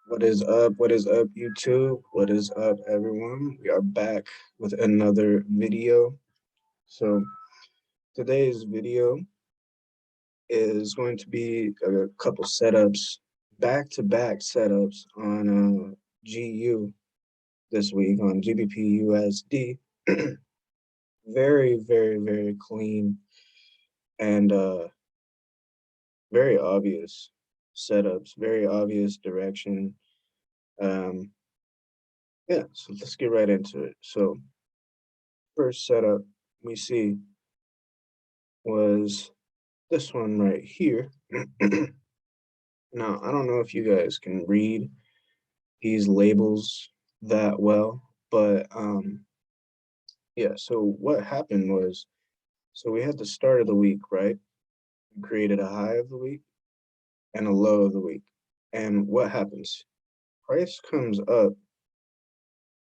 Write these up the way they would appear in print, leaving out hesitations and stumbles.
What is up? What is up, YouTube? What is up, everyone? We are back with another video. So today's video is going to be a couple setups, back-to-back setups on GU this week on GBP USD. Very, very, very clean and very obvious setups, very obvious direction. Um, yeah, so let's get right into it. So first setup we see was this one right here. Now, I don't know if you guys can read these labels that well, but yeah, so what happened was, so we had the start of the week, right? We created a high of the week and a low of the week. And what happens? Price comes up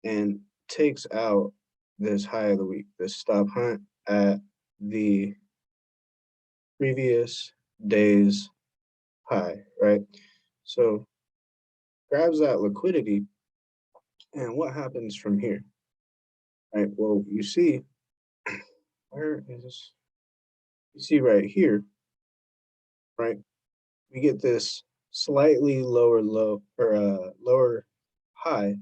and takes out this high of the week, this stop hunt at the previous day's high, right? So grabs that liquidity, and what happens from here? Right. Well, you see, where is you see right here, right? We get this slightly lower low or lower high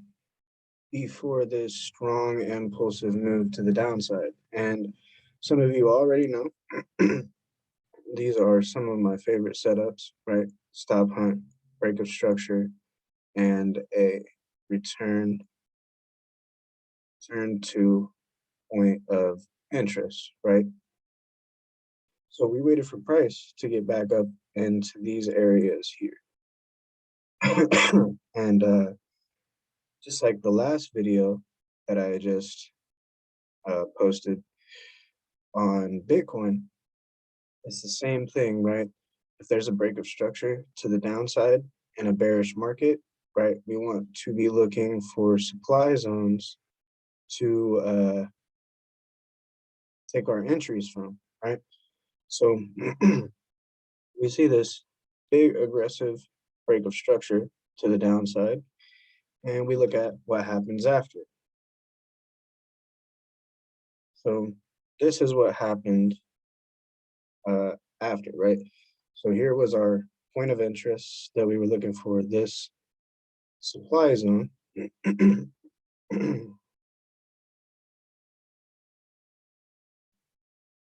before this strong impulsive move to the downside. And some of you already know these are some of my favorite setups, right? Stop hunt, break of structure, and a return to point of interest, right? So we waited for price to get back up into these areas here. And just like the last video that I just posted on Bitcoin, it's the same thing, right? If there's a break of structure to the downside in a bearish market, right, we want to be looking for supply zones to take our entries from, right? So we see this big aggressive break of structure to the downside, and we look at what happens after. So this is what happened uh, after, right? So here was our point of interest that we were looking for, this supply zone.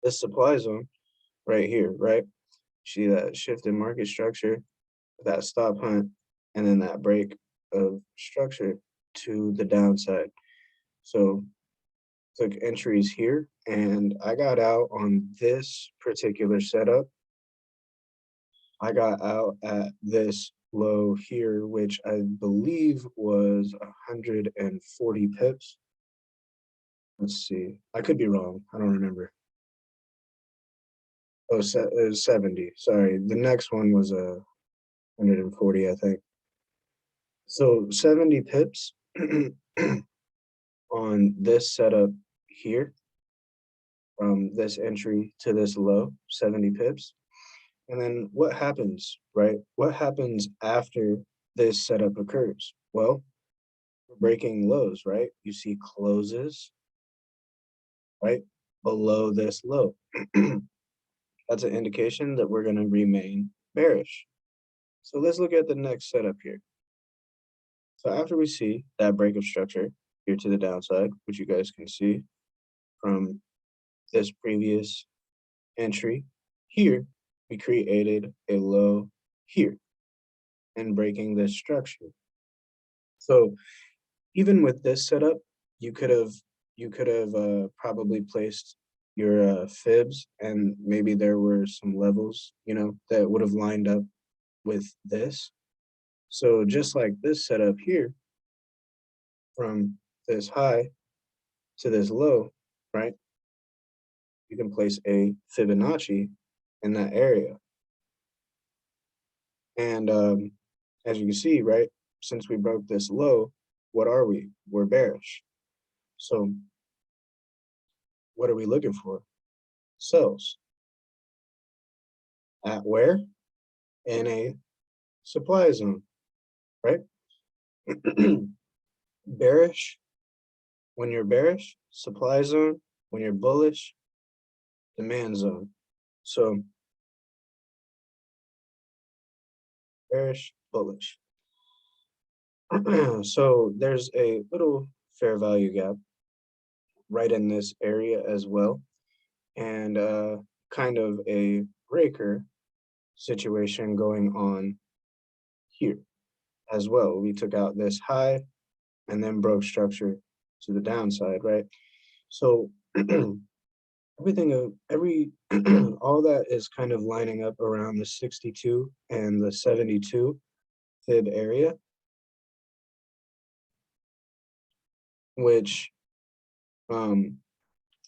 This supply zone right here, right? See that shift in market structure, that stop hunt, and then that break of structure to the downside. So took entries here, and I got out on this particular setup. I got out at this low here, which I believe was 140 pips. Let's see. I could be wrong. I don't remember. Oh, it was 70. Sorry. The next one was 140, I think. So 70 pips on this setup here from this entry to this low, 70 pips. And then what happens, right? What happens after this setup occurs? Well, we're breaking lows, right? You see closes, right? Below this low. That's an indication that we're going to remain bearish. So let's look at the next setup here. So after we see that break of structure here to the downside, which you guys can see from this previous entry here, we created a low here and breaking this structure. So even with this setup, you could have probably placed your fibs, and maybe there were some levels, that would have lined up with this. So just like this setup here, from this high to this low, right? You can place a Fibonacci in that area. And as you can see, right, since we broke this low, what are we? We're bearish. So what are we looking for? Sells. At where? In a supply zone, right? Bearish, when you're bearish, supply zone. When you're bullish, demand zone. So bearish, bullish. So there's a little fair value gap right in this area as well, and kind of a breaker situation going on here as well. We took out this high and then broke structure to the downside, right? So every all that is kind of lining up around the 62 and the 72 fib area, which um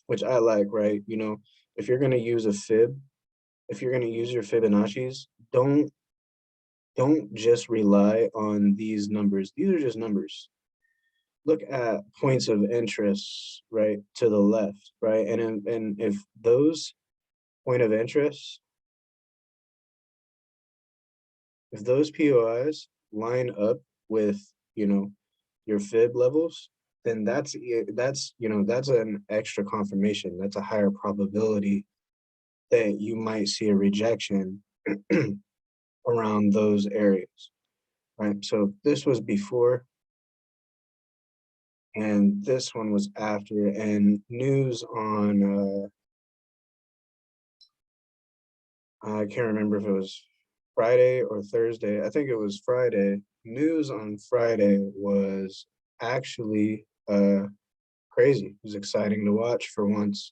which I like, right? You know, if you're going to use a fib, if you're going to use your Fibonacci's, don't just rely on these numbers. These are just numbers. Look at points of interest, right, to the left, right? And if those point of interest, if those POIs line up with, you know, your fib levels, then that's an extra confirmation. That's a higher probability that you might see a rejection around those areas, right? So this was before, and this one was after. And news on I can't remember if it was Friday or Thursday. I think it was Friday. News on Friday was actually crazy. It was exciting to watch for once,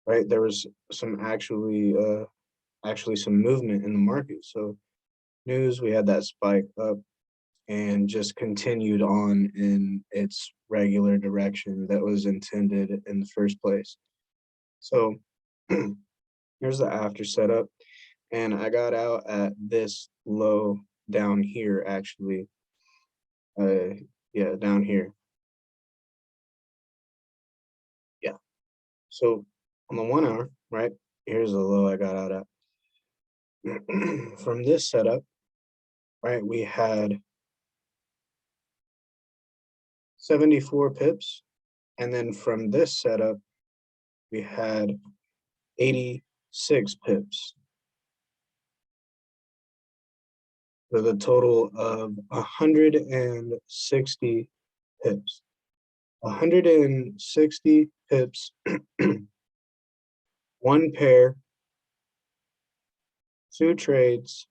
right? There was some actually some movement in the market. So news, we had that spike up and just continued on in its regular direction that was intended in the first place. So here's the after setup. And I got out at this low down here, actually. Yeah, down here. Yeah. So on the 1 hour, right? Here's the low I got out at. From this setup, right, we had 74 pips. And then from this setup, we had 86 pips. With a total of 160 pips. 160 pips, one pair, two trades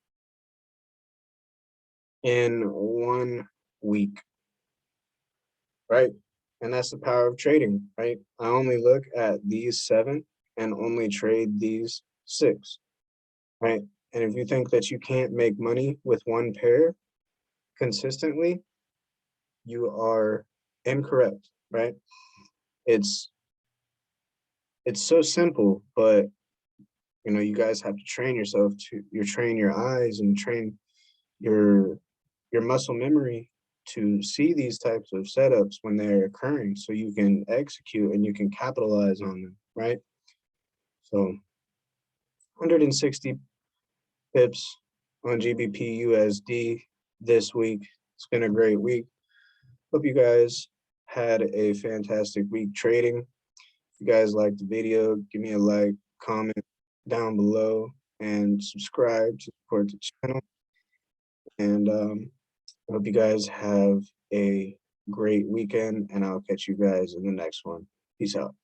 in 1 week, right? And that's the power of trading, right? I only look at these 7 and only trade these 6, right? And if you think that you can't make money with one pair consistently, you are incorrect, right? It's it's so simple, but you know, you guys have to train yourself to you train your eyes and train your muscle memory to see these types of setups when they're occurring so you can execute and you can capitalize on them, right? So 160 pips on GBP USD this week. It's been a great week. Hope you guys had a fantastic week trading. If you guys liked the video, give me a like, comment down below, and subscribe to support the channel. And I hope you guys have a great weekend, and I'll catch you guys in the next one. Peace out.